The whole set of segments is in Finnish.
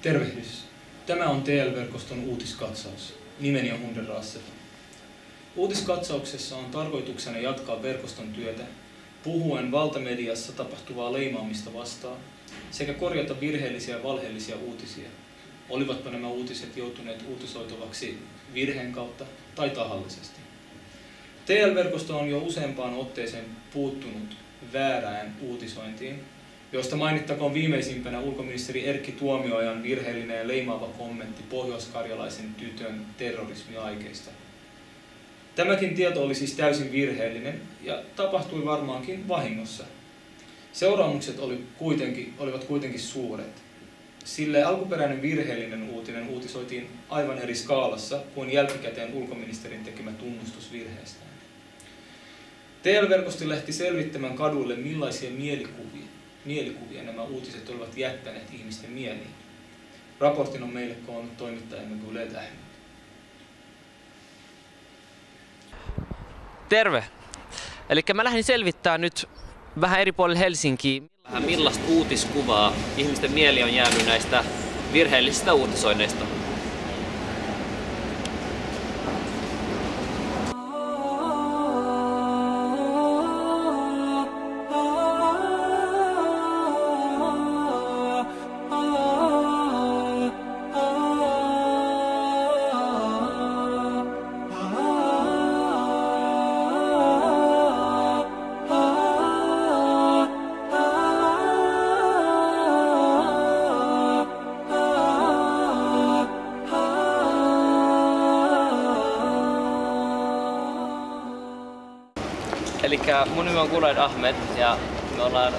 Tervehdys. Tämä on TL-verkoston uutiskatsaus. Nimeni on Hunde Rassel. Uutiskatsauksessa on tarkoituksena jatkaa verkoston työtä, puhuen valtamediassa tapahtuvaa leimaamista vastaan sekä korjata virheellisiä ja valheellisia uutisia, olivatpa nämä uutiset joutuneet uutisoitavaksi virheen kautta tai tahallisesti. TL-verkosto on jo useampaan otteeseen puuttunut väärään uutisointiin, josta mainittakoon viimeisimpänä ulkoministeri Erkki Tuomiojan virheellinen ja leimaava kommentti pohjoiskarjalaisen tytön terrorismiaikeista. Tämäkin tieto oli siis täysin virheellinen ja tapahtui varmaankin vahingossa. Seuraamukset olivat kuitenkin suuret, sillä alkuperäinen virheellinen uutinen uutisoitiin aivan eri skaalassa kuin jälkikäteen ulkoministerin tekemä tunnustus virheestään. TL-verkosto lähti selvittämään kaduille, millaisia mielikuvia nämä uutiset olivat jättäneet ihmisten mieliin. Raportin on meille koonnut toimittajamme Guled Ahmed. Terve! Eli mä lähdin selvittämään nyt vähän eri puolilla Helsinkiä. Millaista uutiskuvaa ihmisten mieli on jäänyt näistä virheellisistä uutisoinneista? Elikkä mun nimi on Guled Ahmed ja me ollaan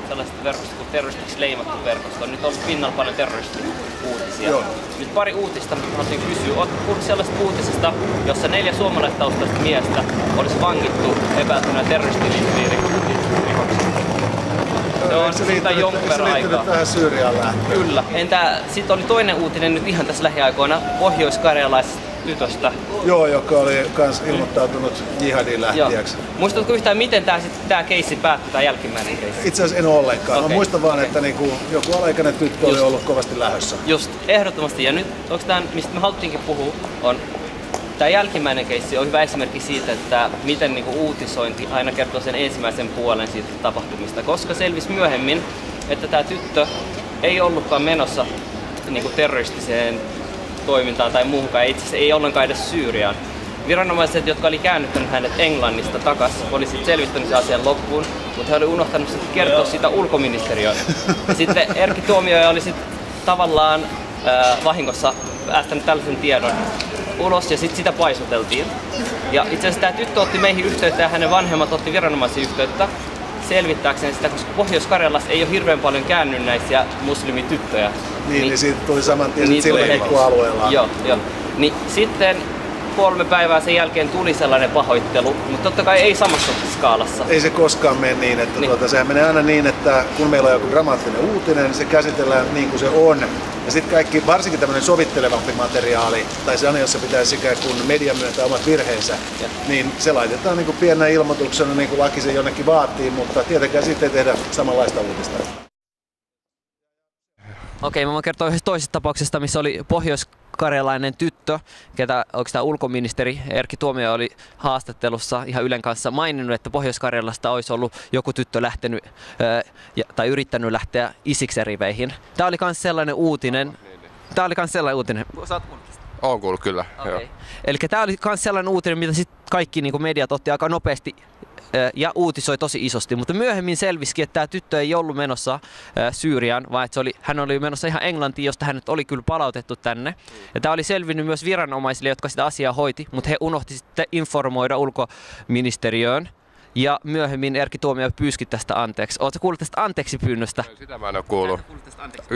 sellaista verkosta kuin terroristiksi leimattu verkosto. On nyt ollut pinnalla paljon terroristi-uutisia. Joo. Nyt pari uutista, mitä haluaisin kysyä. Oletko kuullut sellaista uutisesta, jossa 4 suomalaistaustaista miestä olisi vangittu epäiltynä terroristiin liittyviin rikoksiin? Se liittynyt tähän Syyriaan lähtöön. Kyllä. Entä sitten oli toinen uutinen nyt ihan tässä lähiaikoina pohjoiskarjalaisesta tytöstä. Joo, joka oli kans ilmoittautunut jihadin lähtijäksi. Muistatko yhtään, miten tämä keissi päättyi, tämä jälkimmäinen keissi? Itse asiassa en ole ollenkaan. Okay. Mä muistan vaan, että joku alaikäinen tyttö oli ollut kovasti lähdössä. Just, ehdottomasti. Ja nyt tämä, mistä me haluttiinkin puhua, on tämä jälkimmäinen keissi on hyvä esimerkki siitä, että miten uutisointi aina kertoo sen ensimmäisen puolen siitä tapahtumista. Koska selvisi myöhemmin, että tämä tyttö ei ollutkaan menossa terroristiseen toimintaan tai muuhunkaan, itse asiassa ei ollenkaan edes Syyriaan. Viranomaiset, jotka oli käännyttänyt hänet Englannista takaisin, oli sitten selvittänyt sen asian loppuun, mutta he oli unohtanut sitten kertoa sitä ulkoministeriöön. Ja sitten Erkki Tuomioja oli sitten tavallaan vahingossa päästänyt tällaisen tiedon ulos ja sitten sitä paisuteltiin. Ja itse asiassa tämä tyttö otti meihin yhteyttä ja hänen vanhemmat otti viranomaisiin yhteyttä selvittääkseen sitä, koska Pohjois-Karjalassa ei ole hirveän paljon käännynnäisiä muslimityttöjä. Niin siitä tuli saman tien sillä heikkoalueella. Joo. Niin sitten 3 päivää sen jälkeen tuli sellainen pahoittelu, mutta totta kai ei samassa skaalassa. Ei se koskaan mene niin, että sehän menee aina niin, että kun meillä on joku dramaattinen uutinen, niin se käsitellään niin kuin se on. Ja sitten kaikki, varsinkin tämmöinen sovittelevampi materiaali, tai se aina, jossa pitäisi ikään kuin media myöntää omat virheensä, niin se laitetaan niin kuin pienenä ilmoituksena, niin kuin laki se jonnekin vaatii, mutta tietenkään sitten ei tehdä samanlaista uutista. Okei, mä voin kertoa yhdestä toisesta tapauksesta, missä oli pohjoiskarjalainen tyttö, ketä oikeastaan ulkoministeri Erkki Tuomioja oli haastattelussa ihan Ylen kanssa maininnut, että Pohjois-Karjalasta olisi ollut joku tyttö lähtenyt tai yrittänyt lähteä Isiksen riveihin. Tämä oli myös sellainen uutinen. Saat kuullut? Olen kuullut kyllä. Okay. Eli tämä oli myös sellainen uutinen, mitä sitten kaikki mediat otti aika nopeasti ja uutisoi tosi isosti, mutta myöhemmin selvisikin, että tämä tyttö ei ollut menossa Syyriaan, vaan että hän oli menossa ihan Englantiin, josta hänet oli kyllä palautettu tänne. Ja tämä oli selvinnyt myös viranomaisille, jotka sitä asiaa hoiti, mutta he unohti sitten informoida ulkoministeriöön. Ja myöhemmin Erkki Tuomioja pyyski tästä anteeksi. Oletko kuullut tästä anteeksi pyynnöstä? Sitä mä en ole kuullut.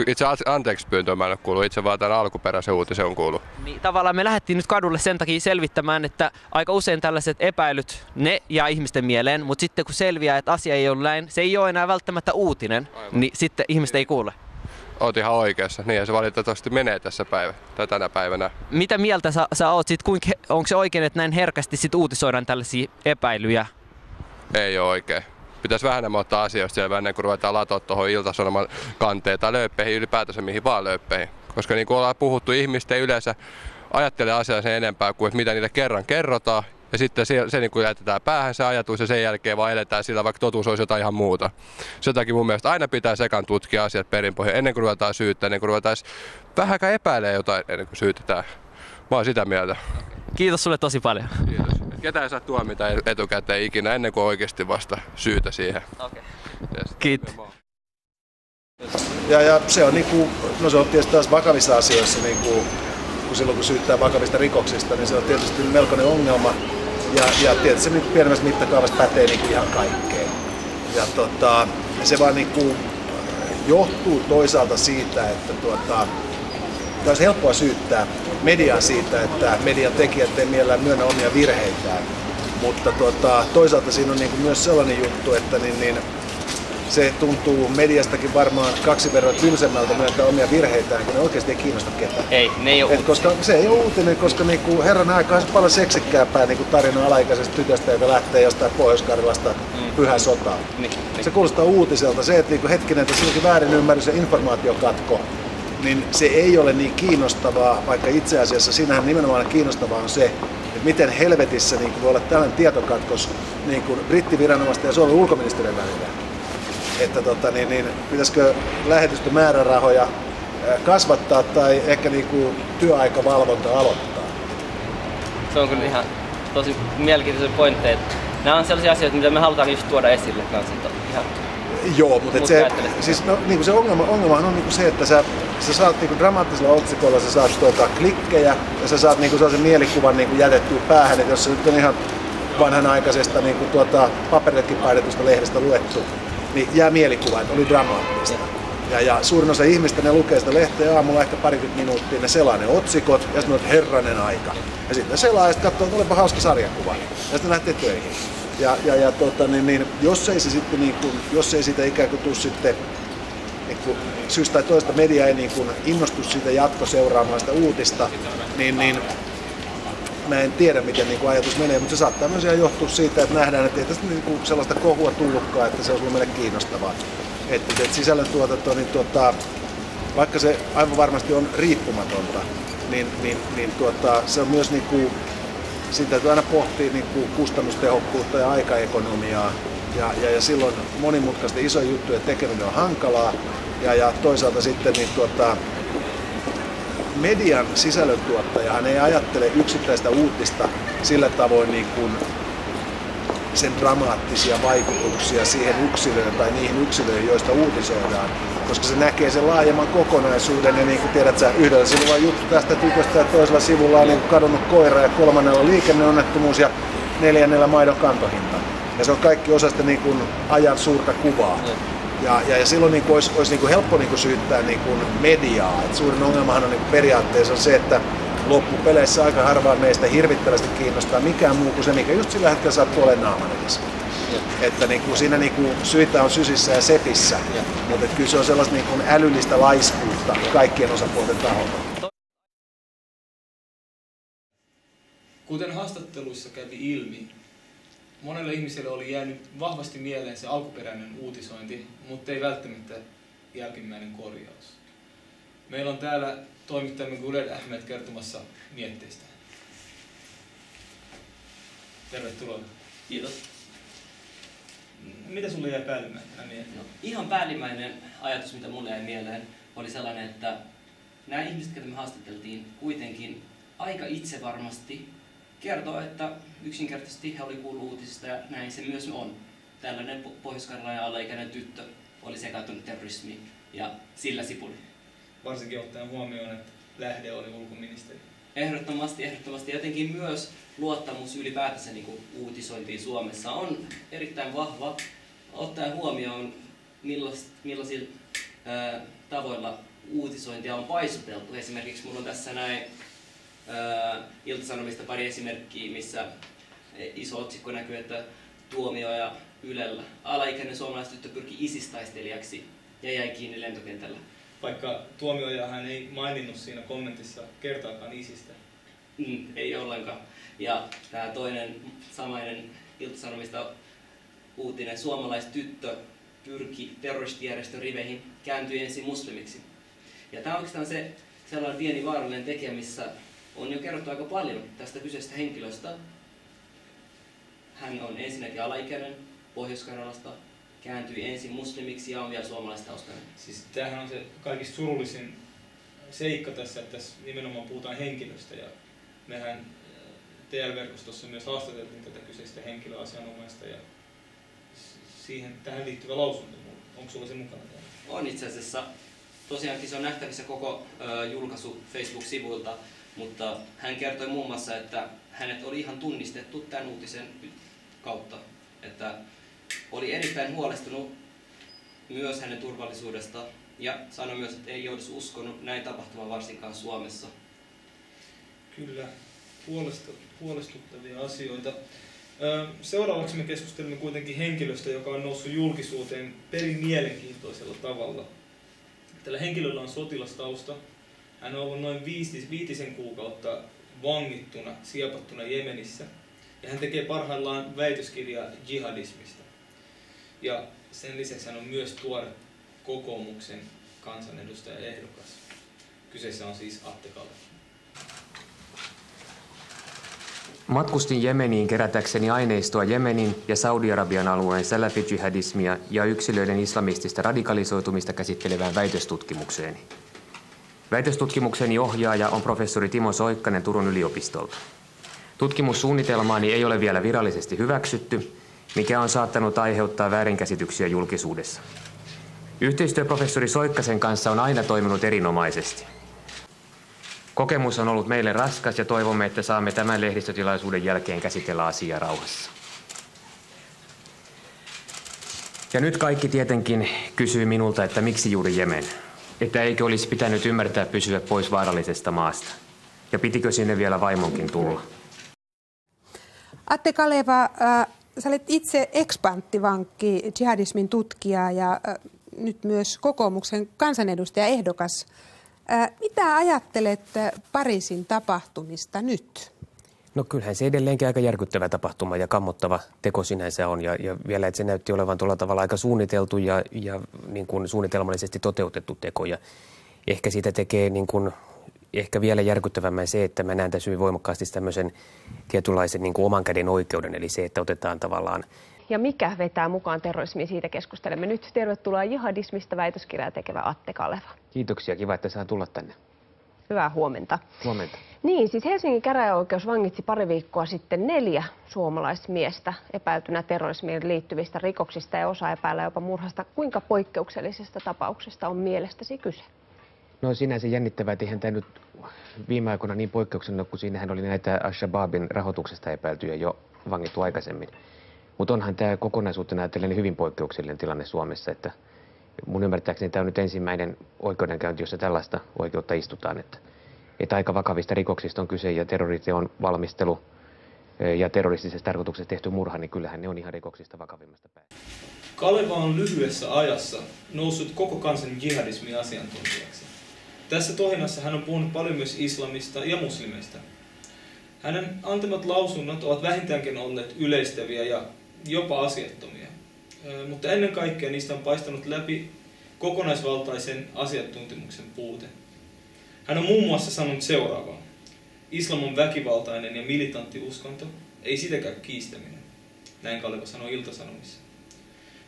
Itse anteeksi pyyntöä mä en ole kuullut, itse vaan tämän alkuperäisen uutisen on kuullut. Niin, tavallaan me lähdettiin nyt kadulle sen takia selvittämään, että aika usein tällaiset epäilyt, ne jää ihmisten mieleen, mutta sitten kun selviää, että asia ei ole näin, se ei ole enää välttämättä uutinen, niin sitten ihmiset ei kuule. Oot ihan oikeassa, niin ja se valitettavasti menee tänä päivänä. Mitä mieltä sä oot siitä, onko se oikein, että näin herkästi sit uutisoidaan tällaisia epäilyjä? Ei ole oikein. Pitäisi vähän ottaa asioista selvää ennen kuin ruvetaan latoa tuohon Ilta-Sanoman kanteen tai lööppeihin, ylipäätänsä mihin vaan lööppeihin. Koska niin kuin ollaan puhuttu, ihmisten yleensä ajattelee asiaa sen enempää kuin mitä niitä kerran kerrotaan. Ja sitten se niin kuin jätetään päähän se ajatus ja sen jälkeen vaan eletään sillä, vaikka totuus olisi jotain ihan muuta. Sen takia mun mielestä aina pitää sekaan tutkia asiat perinpohjaan ennen kuin ruvetaan syyttämään, ennen kuin ruvetaan vähänkään epäilemään jotain ennen kuin syytetään. Mä oon sitä mieltä. Kiitos sulle tosi paljon. Kiitos. Ketään ei saa tuomita etukäteen ikinä ennen kuin oikeasti vasta syytä siihen. Okay. Kiitos. Ja se on niinku, no se on tietysti taas vakavissa asioissa niinku, kun silloin kun syyttää vakavista rikoksista, niin se on tietysti melkoinen ongelma. Ja tietysti se nyt pienemmässä mittakaavassa pätee niinku ihan kaikkeen. Ja se vaan niinku johtuu toisaalta siitä, että olisi helppoa syyttää mediaa siitä, että median tekijät ei mielellään myönnä omia virheitään. Mutta toisaalta siinä on niinku myös sellainen juttu, että se tuntuu mediastakin varmaan 2 verran tylsemmältä myöntää omia virheitään, kun ne oikeasti ei kiinnosta ketään. Ei, ne ei ole uutinen. Koska se ei ole uutinen, koska niinku herran aikaa on paljon seksikkäämpää niinku tarina alaikäisestä tytöstä, joka lähtee jostain Pohjois-Karjalasta pyhän sotaan. Se kuulostaa uutiselta. Se, että niinku hetkinen, että silloin väärinymmärrys ja informaatiokatko, niin se ei ole niin kiinnostavaa, vaikka itse asiassa siinähän nimenomaan kiinnostavaa on se, että miten helvetissä niin voi olla tällainen tietokatkos niin brittiviranomaisten ja Suomen ulkoministeriön välillä. Että pitäisikö lähetystömäärärahoja kasvattaa tai ehkä niin työaikavalvonta aloittaa? Se on kyllä ihan tosi mielenkiintoisia pointteja. Nämä on sellaisia asioita, mitä me halutaan just tuoda esille kanssa. Ihan joo, mutta siis, niin se ongelmahan on niin se, että sä saat niin dramaattisella otsikolla sä saat klikkejä ja sä saat niin sellaisen mielikuvan niin jätettyä päähän, että jos se nyt on ihan vanhanaikaisesta niin paperillekin painetusta lehdestä luettu, niin jää mielikuva, että oli dramaattista. Ja suurin osa ihmistä ne lukee sitä lehteä aamulla ehkä 20 minuuttia, ne selaa ne otsikot ja sitten on herranen aika. Ja sitten selaa ja sitten katsoo, että olipa hauska sarjakuva. Ja sitten lähtee töihin. Jos ei se sitten jos ei siitä ikään kuin tule sitten syystä tai toista media ei innostu siitä jatkoseuraamaan sitä uutista, niin mä en tiedä miten ajatus menee, mutta se saattaa myös ihan johtua siitä, että nähdään, että ei tästä sellaista kohua tullutkaan, että se olisi meille kiinnostavaa. Että sisällöntuotanto, vaikka se aivan varmasti on riippumatonta, niin se on myös siitä täytyy aina pohtia kustannustehokkuutta ja aikaekonomiaa. Ja silloin monimutkaisten isojen juttujen tekeminen on hankalaa. Ja toisaalta sitten median sisällöntuottajahan ei ajattele yksittäistä uutista sillä tavoin sen dramaattisia vaikutuksia siihen yksilöön tai niihin yksilöihin, joista uutisoidaan. Koska se näkee sen laajemman kokonaisuuden ja niin kuin tiedät sä, yhdellä sivulla on juttu tästä tytöstä ja toisella sivulla on kadonnut koira ja 3. liikenneonnettomuus ja 4. maidon kantohinta. Ja se on kaikki osa sitä ajan suurta kuvaa. Ja silloin olisi helppo syyttää mediaa. Et suurin ongelmahan on periaatteessa se, että loppupeleissä aika harvaan meistä hirvittävästi kiinnostaa mikään muu kuin se, mikä just sillä hetkellä sattuu olemaan naaman edessä. Että siinä syitä on sysissä ja sepissä, mutta kyllä se on sellaista älyllistä laiskuutta kaikkien osapuolten taholta. Kuten haastatteluissa kävi ilmi, monelle ihmiselle oli jäänyt vahvasti mieleen se alkuperäinen uutisointi, mutta ei välttämättä jälkimmäinen korjaus. Meillä on täällä toimittajamme Guled Ahmed kertomassa mietteistä. Tervetuloa. Kiitos. Mitä sulle jäi päällimmäisenä mieleen? No, ihan päällimmäinen ajatus, mitä mulle jäi mieleen, oli sellainen, että nämä ihmiset, joita me haastateltiin, kuitenkin aika itsevarmasti kertoo, että yksinkertaisesti he oli kuullut uutisista ja näin se myös on. Tällainen pohjois-karjalainen alaikäinen tyttö oli sekaantunut terrorismiin ja sillä sipuli. Varsinkin ottaen huomioon, että lähde oli ulkoministeri. Ehdottomasti. Jotenkin myös luottamus ylipäätänsä uutisointiin Suomessa on erittäin vahva, ottaen huomioon millaisilla tavoilla uutisointia on paisuteltu. Esimerkiksi minulla on tässä näin Ilta-Sanomista pari esimerkkiä, missä iso otsikko näkyy, että Tuomioja Ylellä. Alaikäinen suomalaistyttö pyrki ISIS-taistelijaksi ja jäi kiinni lentokentällä. Vaikka Tuomioja hän ei maininnut siinä kommentissa kertaakaan ISISistä. Ei ollenkaan. Ja tämä toinen samainen Ilta-Sanomista uutinen, suomalaistyttö pyrki terroristijärjestön riveihin, kääntyi ensin muslimiksi. Ja tämä on oikeastaan se sellainen pieni vaarallinen tekijä, missä on jo kerrottu aika paljon tästä kyseisestä henkilöstä. Hän on ensinnäkin alaikäinen Pohjois-Karjalasta, kääntyi ensin muslimiksi ja on vielä suomalaistaustainen. Siis tämähän on se kaikista surullisin seikka tässä, että tässä nimenomaan puhutaan henkilöstä. Ja mehän TL-verkostossa myös haastateltiin tätä kyseistä henkilöasianomaista ja tähän liittyvä lausunto. Onko sulla se mukana täällä? On itse asiassa. Tosiaankin se on nähtävissä koko julkaisu Facebook-sivuilta, mutta hän kertoi muun muassa, että hänet oli ihan tunnistettu tämän uutisen kautta. Että oli erittäin huolestunut myös hänen turvallisuudesta ja sanoi myös, että ei olisi uskonut näin tapahtumaan varsinkaan Suomessa. Kyllä, huolestuttavia asioita. Seuraavaksi me keskustelemme kuitenkin henkilöstä, joka on noussut julkisuuteen perin mielenkiintoisella tavalla. Tällä henkilöllä on sotilastausta. Hän on ollut noin 5 kuukautta vangittuna, siepattuna Jemenissä. Ja hän tekee parhaillaan väitöskirjaa jihadismista. Ja sen lisäksi hän on myös tuore kokoomuksen kansanedustajaehdokas. Kyseessä on siis Atte Kaleva. Matkustin Jemeniin kerätäkseni aineistoa Jemenin ja Saudi-Arabian alueen salafi-jihadismia ja yksilöiden islamistista radikalisoitumista käsittelevään väitöstutkimukseen. Väitöstutkimukseni ohjaaja on professori Timo Soikkanen Turun yliopistolta. Tutkimussuunnitelmaani ei ole vielä virallisesti hyväksytty, mikä on saattanut aiheuttaa väärinkäsityksiä julkisuudessa. Yhteistyö professori Soikkasen kanssa on aina toiminut erinomaisesti. Kokemus on ollut meille raskas ja toivomme, että saamme tämän lehdistötilaisuuden jälkeen käsitellä asiaa rauhassa. Ja nyt kaikki tietenkin kysyy minulta, että miksi juuri Jemen? Että eikö olisi pitänyt ymmärtää pysyä pois vaarallisesta maasta? Ja pitikö sinne vielä vaimonkin tulla? Atte Kaleva, sä olet itse ekspanttivankki, jihadismin tutkija ja nyt myös kokoomuksen kansanedustajaehdokas. Mitä ajattelet Pariisin tapahtumista nyt? No kyllähän se edelleenkin aika järkyttävä tapahtuma ja kammottava teko sinänsä on. Ja vielä, että se näytti olevan tuolla tavalla aika suunniteltu ja niin kuin suunnitelmallisesti toteutettu teko. Ja ehkä siitä tekee niin kuin, ehkä vielä järkyttävämmän se, että mä näen tässä hyvin voimakkaasti tämmöisen tietynlaisen niin kuin oman käden oikeuden. Eli se, että otetaan tavallaan... Ja mikä vetää mukaan terrorismiin, siitä keskustelemme nyt. Tervetuloa jihadismista väitöskirjaa tekevä Atte Kaleva. Kiitoksia, kiva, että saan tulla tänne. Hyvää huomenta. Huomenta. Niin, siis Helsingin käräjäoikeus vangitsi pari viikkoa sitten 4 suomalaismiestä epäiltynä terrorismiin liittyvistä rikoksista ja osa epäillä jopa murhasta. Kuinka poikkeuksellisesta tapauksesta on mielestäsi kyse? No sinänsä jännittävää, että eihän tämä nyt viime aikoina niin poikkeuksellinen, kun siinähän oli näitä Al-Shabaabin rahoituksesta epäiltyjä jo vangittu aikaisemmin. Mutta onhan tämä kokonaisuutena ajatellen hyvin poikkeuksellinen tilanne Suomessa, että mun ymmärtääkseni tämä on nyt ensimmäinen oikeudenkäynti, jossa tällaista oikeutta istutaan, että aika vakavista rikoksista on kyse ja terroriteon valmistelu ja terroristisessa tarkoituksessa tehty murha, niin kyllähän ne on ihan rikoksista vakavimmasta päästä. Kaleva on lyhyessä ajassa noussut koko kansan jihadismin asiantuntijaksi. Tässä tohinassa hän on puhunut paljon myös islamista ja muslimeista. Hänen antamat lausunnot ovat vähintäänkin olleet yleistäviä ja jopa asiattomia, mutta ennen kaikkea niistä on paistanut läpi kokonaisvaltaisen asiantuntemuksen puute. Hän on muun muassa sanonut seuraavaa. Islam on väkivaltainen ja militantti uskonto, ei sitä käy kiistäminen. Näin Kaleva sanoi Ilta-Sanomissa.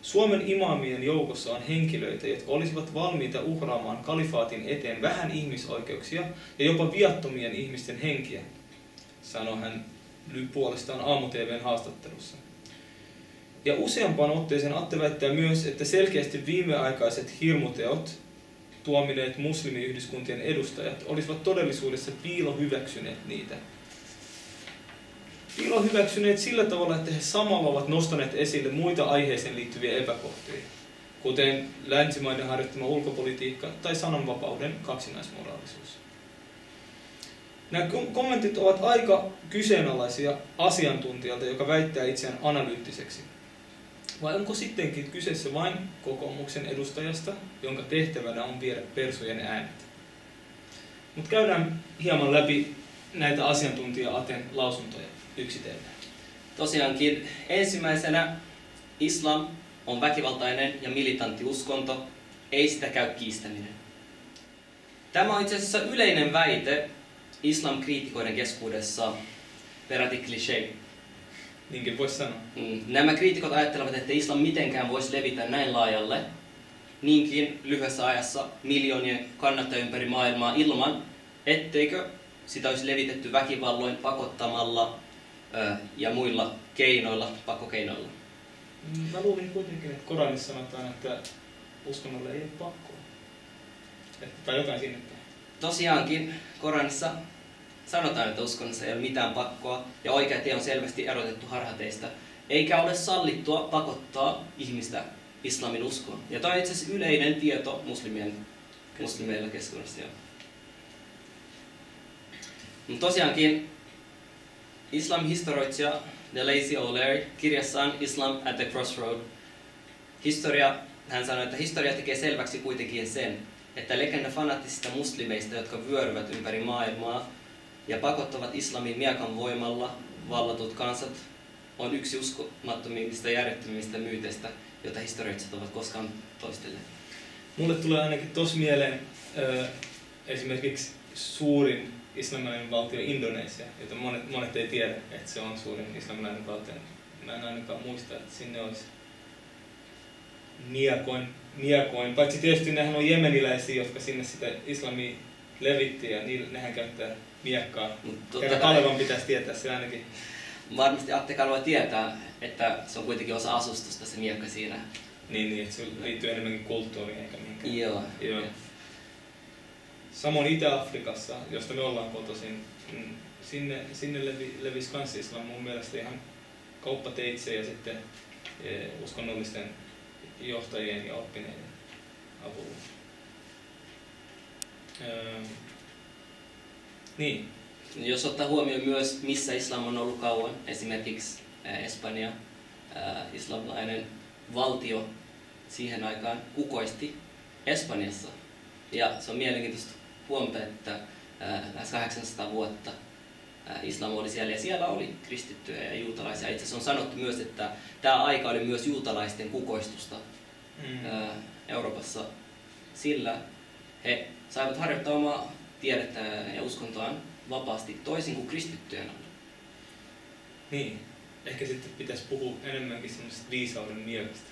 Suomen imaamien joukossa on henkilöitä, jotka olisivat valmiita uhraamaan kalifaatin eteen vähän ihmisoikeuksia ja jopa viattomien ihmisten henkiä, sanoi hän puolestaan Aamu-TV:n haastattelussa. Ja useampaan otteeseen Atte väittää myös, että selkeästi viimeaikaiset hirmuteot tuomineet muslimiyhdyskuntien edustajat olisivat todellisuudessa piilohyväksyneet niitä. Piilohyväksyneet sillä tavalla, että he samalla ovat nostaneet esille muita aiheeseen liittyviä epäkohtia, kuten länsimaiden harjoittama ulkopolitiikka tai sananvapauden kaksinaismoraalisuus. Nämä kommentit ovat aika kyseenalaisia asiantuntijalta, joka väittää itseään analyyttiseksi. Vai onko sittenkin kyseessä vain kokoomuksen edustajasta, jonka tehtävänä on viedä persujen äänet? Mutta käydään hieman läpi näitä asiantuntija-Aten lausuntoja yksitellen. Tosiaankin ensimmäisenä islam on väkivaltainen ja militantti uskonto, ei sitä käy kiistäminen. Tämä on itse asiassa yleinen väite islam-kriitikoiden keskuudessa, peräti cliché. Niinkin voisi sanoa. Nämä kriitikot ajattelevat, että islam mitenkään voisi levitä näin laajalle niinkin lyhyessä ajassa miljoonien kannattajien ympäri maailmaa ilman, etteikö sitä olisi levitetty väkivalloin, pakottamalla ja muilla keinoilla, pakkokeinoilla. Mä luulin kuitenkin, että Koranissa sanotaan, että uskonnolle ei ole pakkoa. Tai jotain sinne päin. Tosiaankin Koranissa sanotaan, että uskonnossa ei ole mitään pakkoa ja oikea tie on selvästi erotettu harhateista, eikä ole sallittua pakottaa ihmistä islamin uskoon. Ja tämä on itse asiassa yleinen tieto muslimeilla keskuudessa. Tosiaankin islam historioitsija Lazy O'Leary kirjassaan Islam at the Crossroad hän sanoi, että historia tekee selväksi kuitenkin sen, että legenda fanaattisista muslimeista, jotka vyöryvät ympäri maailmaa ja pakottavat islamin miekan voimalla vallatut kansat, on yksi uskomattomimmista ja järjettömimmistä myyteistä, joita historioitsijat ovat koskaan toistelleet. Mulle tulee ainakin tossa mieleen esimerkiksi suurin islamilainen valtio Indonesia, jota monet ei tiedä, että se on suurin islamilainen valtio. Mä en ainakaan muista, että sinne olisi niakoin. Paitsi tietysti nehän on jemeniläisiä, jotka sinne sitä islamia levitti ja nehän käyttää miekkaa. Kerran Kalevan pitäisi tietää se ainakin. Varmasti Atte Kaleva tietää, että se on kuitenkin osa asustusta se miekka siinä. Niin, että se liittyy enemmänkin kulttuuriin eikä mihinkään. Joo. Samoin Itä-Afrikassa, josta me ollaan kotoisin, sinne levisi kans islam mun mielestä ihan kauppateitse ja sitten uskonnollisten johtajien ja oppineiden avulla. Niin. Jos ottaa huomioon myös, missä islam on ollut kauan, esimerkiksi Espanja, islamilainen valtio siihen aikaan kukoisti Espanjassa. Ja se on mielenkiintoista huomata, että lähes 800 vuotta islam oli siellä ja siellä oli kristittyjä ja juutalaisia. Itse asiassa on sanottu myös, että tämä aika oli myös juutalaisten kukoistusta Euroopassa, sillä he saivat harjoittaa omaa tiedettään ja uskontoaan vapaasti toisin kuin kristittyjen oli. Niin, ehkä sitten pitäisi puhua enemmänkin semmoisesta viisauden mielestä.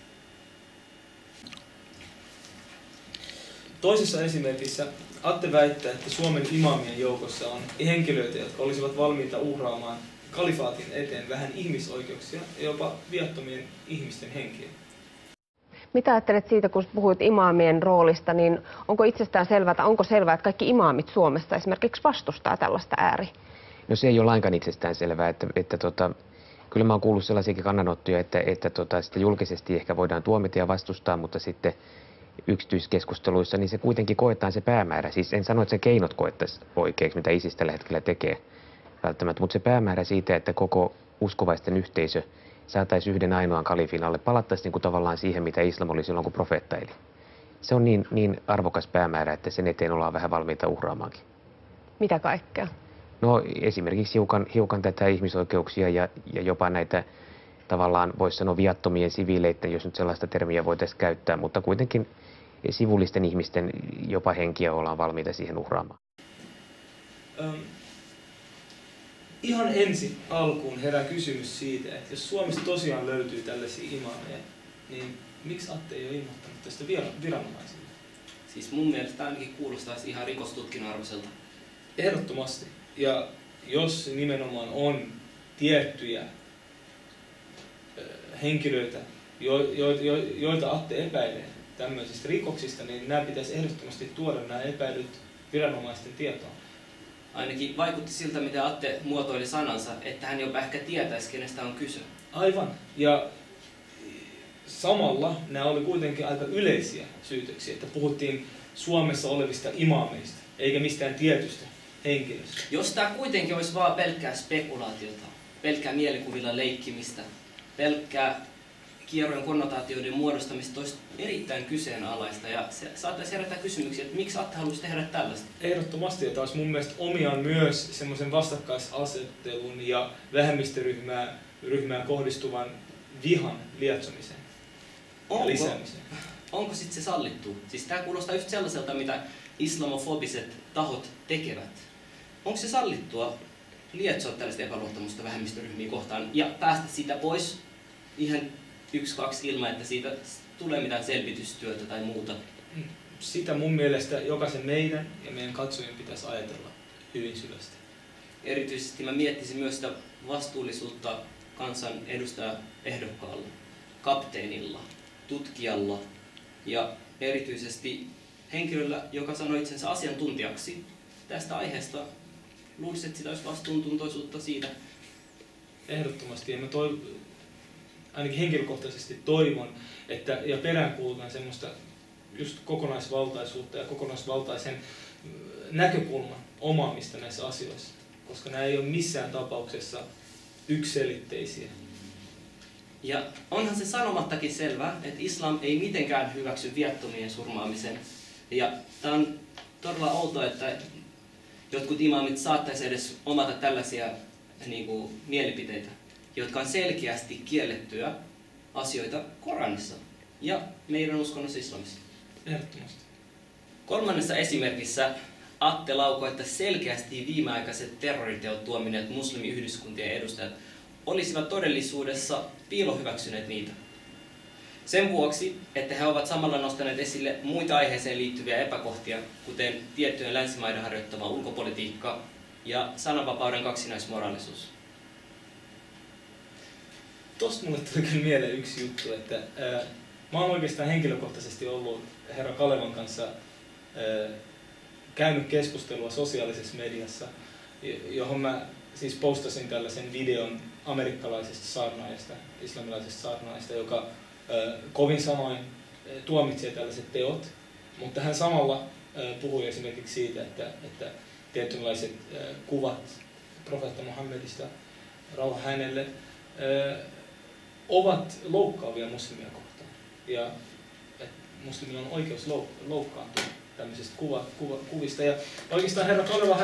Toisessa esimerkissä Atte väittää, että Suomen imaamien joukossa on henkilöitä, jotka olisivat valmiita uhraamaan kalifaatin eteen vähän ihmisoikeuksia ja jopa viattomien ihmisten henkiä. Mitä ajattelet siitä, kun puhuit imaamien roolista, niin onko itsestään selvää, tai onko selvää, että kaikki imaamit Suomessa esimerkiksi vastustaa tällaista No se ei ole lainkaan itsestään selvää, että kyllä mä oon kuullut sellaisiakin kannanottoja, että sitä julkisesti ehkä voidaan tuomita ja vastustaa, mutta sitten yksityiskeskusteluissa, niin se kuitenkin koetaan se päämäärä. Siis en sano, että se keinot koettaisiin oikeaksi, mitä ISIS tällä hetkellä tekee välttämättä, mutta se päämäärä siitä, että koko uskovaisten yhteisö saataisiin yhden ainoan kalifin alle, palattaisiin niin kuin tavallaan siihen, mitä islam oli silloin, kun profeetta eli. Se on niin arvokas päämäärä, että sen eteen ollaan vähän valmiita uhraamaankin. Mitä kaikkea? No esimerkiksi hiukan tätä ihmisoikeuksia ja jopa näitä tavallaan voisi sanoa viattomien siviileiden, jos nyt sellaista termiä voitaisiin käyttää, mutta kuitenkin sivullisten ihmisten jopa henkiä ollaan valmiita siihen uhraamaan. Ihan ensi alkuun herää kysymys siitä, että jos Suomessa tosiaan löytyy tällaisia imaameja, niin miksi Atte ei ole ilmoittanut tästä viranomaisille? Siis mun mielestä ainakin kuulostaisi ihan rikostutkinnon arvoiselta. Ehdottomasti. Ja jos nimenomaan on tiettyjä henkilöitä, joita Atte epäilee tämmöisistä rikoksista, niin nämä pitäisi ehdottomasti tuoda nämä epäilyt viranomaisten tietoon. Ainakin vaikutti siltä, mitä Atte muotoili sanansa, että hän jopa ehkä tietäisi, kenestä on kyse. Aivan. Ja samalla nämä oli kuitenkin aika yleisiä syytöksiä, että puhuttiin Suomessa olevista imaameista, eikä mistään tietystä henkilöstä. Jos tämä kuitenkin olisi vain pelkkää spekulaatiota, pelkkää mielikuvilla leikkimistä, pelkkää kierrojen konnotaatioiden muodostamista, olisi erittäin kyseenalaista ja se saattaisi herättää kysymyksiä, että miksi Atte haluaisi tehdä tällaista? Ehdottomasti, ja taas mun mielestä omiaan myös semmoisen vastakkaisasettelun ja vähemmistöryhmään kohdistuvan vihan lietsomiseen ja lisäämiseen. Onko sitten se sallittu? Siis tämä kuulostaa just sellaiselta, mitä islamofobiset tahot tekevät. Onko se sallittua lietsoa tällaista epäluottamusta vähemmistöryhmiä kohtaan ja päästä siitä pois ihan 1-2 ilman, että siitä tulee mitään selvitystyötä tai muuta? Sitä mun mielestä jokaisen meidän ja meidän katsojien pitäisi ajatella hyvin syvästi. Erityisesti mä miettisin myös sitä vastuullisuutta kansan edustajaehdokkaalla, kapteenilla, tutkijalla ja erityisesti henkilöllä, joka sanoi itsensä asiantuntijaksi tästä aiheesta. Luulisin, että sitä olisi vastuuntuntoisuutta siitä. Ehdottomasti. Ja mä ainakin henkilökohtaisesti toivon, ja peräänkuulutan semmoista just kokonaisvaltaisuutta ja kokonaisvaltaisen näkökulman omaamista näissä asioissa, koska nämä ei ole missään tapauksessa yksiselitteisiä. Ja onhan se sanomattakin selvää, että islam ei mitenkään hyväksy viattomien surmaamisen. Ja tämä on todella outoa, että jotkut imaamit saattaisi edes omata tällaisia mielipiteitä, jotka on selkeästi kiellettyjä asioita Koranissa ja meidän uskonnossa islamissa. Ehdottomasti. 3. esimerkissä Atte laukoi, että selkeästi viimeaikaiset terroriteot tuomineet muslimiyhdyskuntien edustajat olisivat todellisuudessa piilohyväksyneet niitä. Sen vuoksi, että he ovat samalla nostaneet esille muita aiheeseen liittyviä epäkohtia, kuten tiettyjen länsimaiden harjoittama ulkopolitiikka ja sananvapauden kaksinaismoraalisuus. Tuosta mulle tuli kyllä mieleen yksi juttu, että mä oon oikeastaan henkilökohtaisesti ollut herra Kalevan kanssa käynyt keskustelua sosiaalisessa mediassa, johon mä siis postasin tällaisen videon amerikkalaisesta saarnaajasta, islamilaisesta saarnaajasta, joka kovin sanoin tuomitsee tällaiset teot, mutta hän samalla puhui esimerkiksi siitä, että tietynlaiset kuvat profeetta Muhammedista, rauha hänelle, ovat loukkaavia muslimia kohtaan. Ja että muslimilla on oikeus loukkaantua tämmöisistä kuvista. Ja oikeastaan herra Kaleva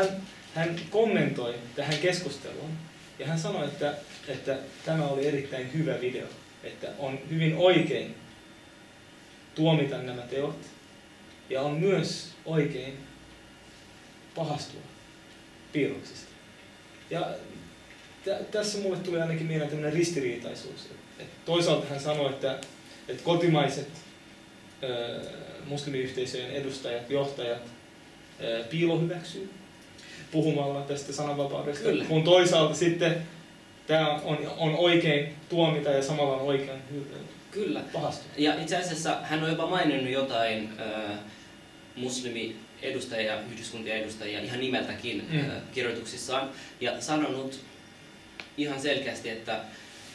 hän kommentoi tähän keskusteluun ja hän sanoi, että tämä oli erittäin hyvä video, että on hyvin oikein tuomita nämä teot ja on myös oikein pahastua piirroksista. Ja tässä mulle tuli ainakin mieleen tämmöinen ristiriitaisuus. Toisaalta hän sanoi, että kotimaiset muslimiyhteisöjen edustajat, johtajat piilohyväksyy puhumalla tästä sananvapaudesta, Kyllä. kun toisaalta sitten tämä on oikein tuomita ja samalla on oikein Kyllä. pahastua. Ja itse asiassa hän on jopa maininnut jotain muslimi-edustajia, yhdyskuntien edustajia ihan nimeltäkin kirjoituksissaan ja sanonut ihan selkeästi, että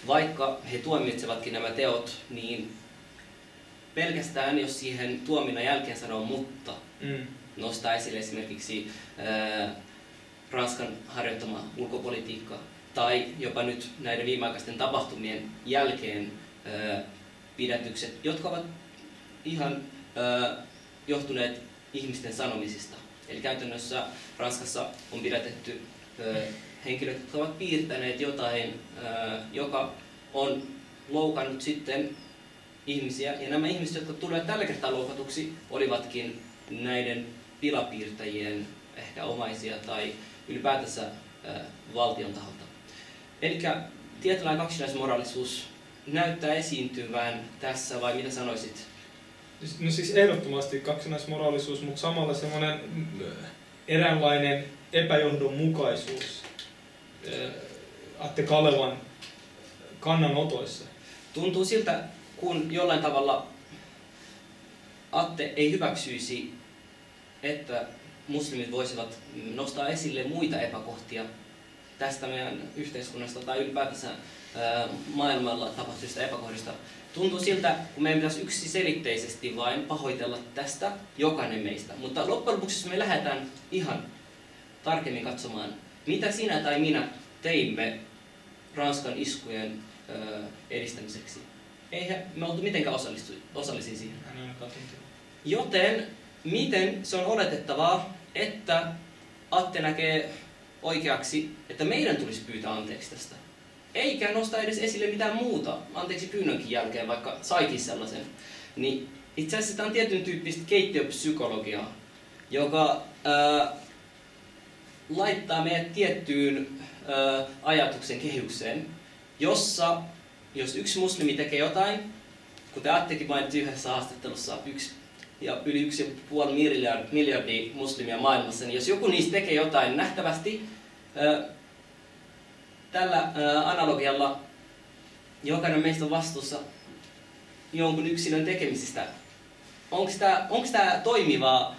vaikka he tuomitsevatkin nämä teot, niin pelkästään jos siihen tuominnan jälkeen sanoo mutta, nostaa esille esimerkiksi Ranskan harjoittama ulkopolitiikka tai jopa nyt näiden viimeaikaisten tapahtumien jälkeen pidätykset, jotka ovat ihan johtuneet ihmisten sanomisista. Eli käytännössä Ranskassa on pidätetty henkilöt, jotka ovat piirtäneet jotain, joka on loukannut sitten ihmisiä. Ja nämä ihmiset, jotka tulevat tällä kertaa loukatuksi, olivatkin näiden pilapiirtäjien ehkä omaisia tai ylipäätänsä valtion taholta. Eli tietynlainen kaksinaismoraalisuus näyttää esiintyvän tässä, vai mitä sanoisit? No siis ehdottomasti kaksinaismoraalisuus, mutta samalla semmoinen eräänlainen epäjohdonmukaisuus Atte Kalevan kannanotoissa. Tuntuu siltä, kun jollain tavalla Atte ei hyväksyisi, että muslimit voisivat nostaa esille muita epäkohtia tästä meidän yhteiskunnasta tai ylipäätänsä maailmalla tapahtuvista epäkohdista. Tuntuu siltä, kun meidän pitäisi yksiselitteisesti vain pahoitella tästä jokainen meistä. Mutta loppujen lopuksi, jos me lähdetään ihan tarkemmin katsomaan, mitä sinä tai minä teimme Ranskan iskujen edistämiseksi. Eihän me oltu mitenkään osallisia siihen. Joten miten se on oletettavaa, että Atte näkee oikeaksi, että meidän tulisi pyytää anteeksi tästä. Eikä nostaa edes esille mitään muuta anteeksi pyynnönkin jälkeen, vaikka saikin sellaisen. Niin itse asiassa tämä on tietyn tyyppistä keittiöpsykologiaa, joka laittaa meidät tiettyyn ajatuksen kehykseen, jossa jos yksi muslimi tekee jotain, kuten Attekin mainitsi yhdessä haastattelussa, yli 1,5 miljardia muslimia maailmassa, niin jos joku niistä tekee jotain, nähtävästi tällä analogialla jokainen meistä on vastuussa jonkun yksilön tekemisistä. Onko tämä toimivaa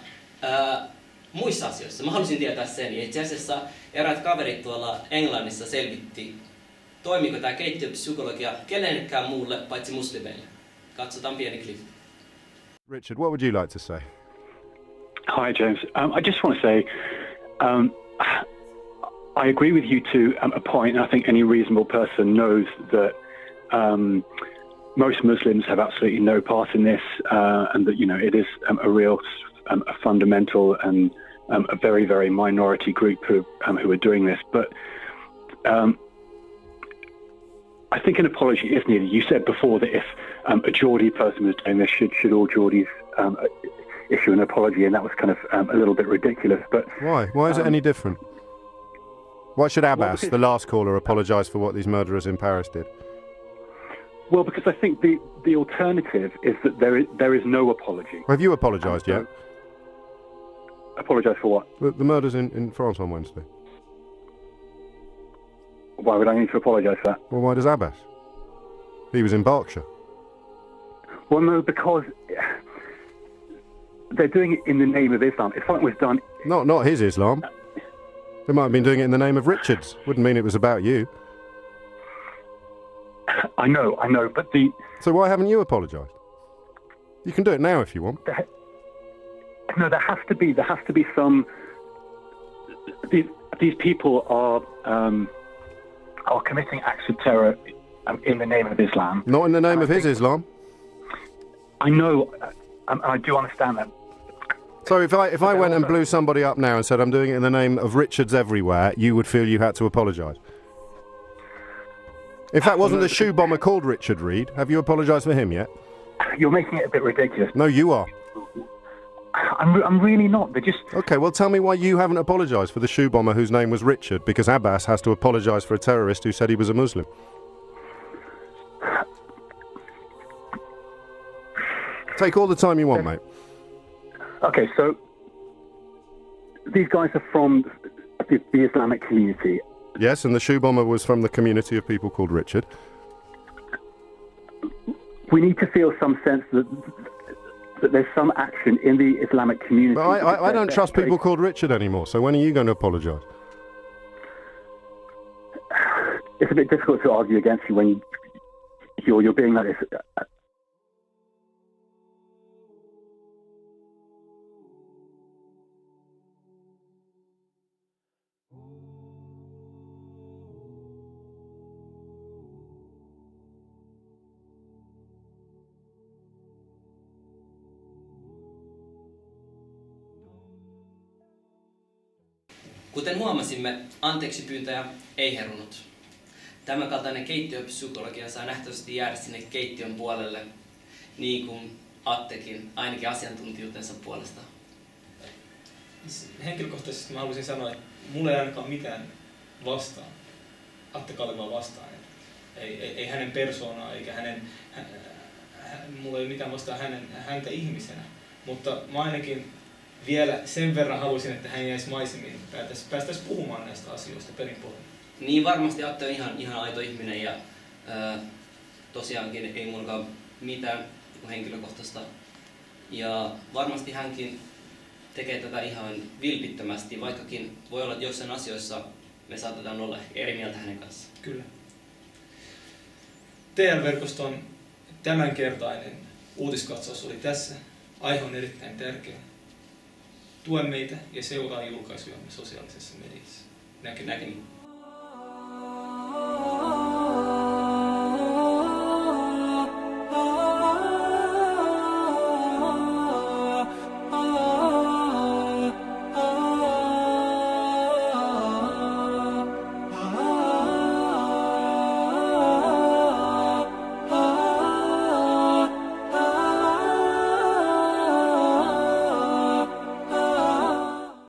muissa asioissa? Mä halusin tietää sen. Itse asiassa eräät kaverit tuolla Englannissa selvitti, toimiko tämä keittiöpsykologia kenellekään muulle paitsi muslimeille. Katsotaan pieni clip. Richard, what would you like to say? Hi, James. I just want to say I agree with you to a point, and I think any reasonable person knows that most Muslims have absolutely no part in this, and that it is a real, a fundamental and a very, very minority group who are doing this. But I think an apology is needed. You said before that if a Geordie person was doing this, should all Geordies issue an apology, and that was kind of a little bit ridiculous. But why? Why is it any different? Why should Abbas, the last caller, apologise for what these murderers in Paris did? Well, because I think the alternative is that there is no apology. Have you apologised yet? Apologise for what? The murders in France on Wednesday. Why would I need to apologise for that? Well, why does Abbas? He was in Berkshire. Well, no, because they're doing it in the name of Islam. If something was done... Not his Islam. They might have been doing it in the name of Richard's. Wouldn't mean it was about you. I know, but the... So why haven't you apologised? You can do it now if you want. No, there has to be some... These people are committing acts of terror in the name of Islam. Not in the name of his Islam. I know, I do understand that. So if I went and blew somebody up now and said I'm doing it in the name of Richards everywhere, you would feel you had to apologise? In fact, wasn't the shoe bomber called Richard Reed? Have you apologised for him yet? You're making it a bit ridiculous. No, you are. I'm really not. They're just... Okay, well tell me why you haven't apologised for the shoe bomber whose name was Richard, because Abbas has to apologise for a terrorist who said he was a Muslim. Take all the time you want, mate. Okay, so these guys are from the Islamic community. Yes, and the shoe bomber was from the community of people called Richard. We need to feel some sense that there's some action in the Islamic community. But I don't trust people called Richard anymore, so when are you going to apologise? It's a bit difficult to argue against you when you're being like this. Kuten huomasimme, anteeksipyyntöjä ei herunut. Tämänkaltainen keittiöpsykologia saa nähtävästi jäädä sinne keittiön puolelle, niin kuin Attekin, ainakin asiantuntijuutensa puolesta. Henkilökohtaisesti mä haluaisin sanoa, että mulla ei ainakaan mitään vastaan, Atte Kalevaa vastaan. Ei hänen persoonaa, eikä mulla ei ole mitään vastaan häntä ihmisenä, mutta mä ainakin vielä sen verran halusin, että hän jäisi maisemiin, päästäisiin puhumaan näistä asioista perinpohjalla. Niin varmasti Atte on ihan aito ihminen ja tosiaankin ei mullakaan mitään henkilökohtaista. Ja varmasti hänkin tekee tätä ihan vilpittömästi, vaikkakin voi olla, että jossain asioissa me saatetaan olla eri mieltä hänen kanssaan. Kyllä. TL-verkoston tämänkertainen uutiskatsaus oli tässä. Aihe on erittäin tärkeä. Tue meitä ja seuraa julkaisujamme sosiaalisessa mediassa. Näkemiin.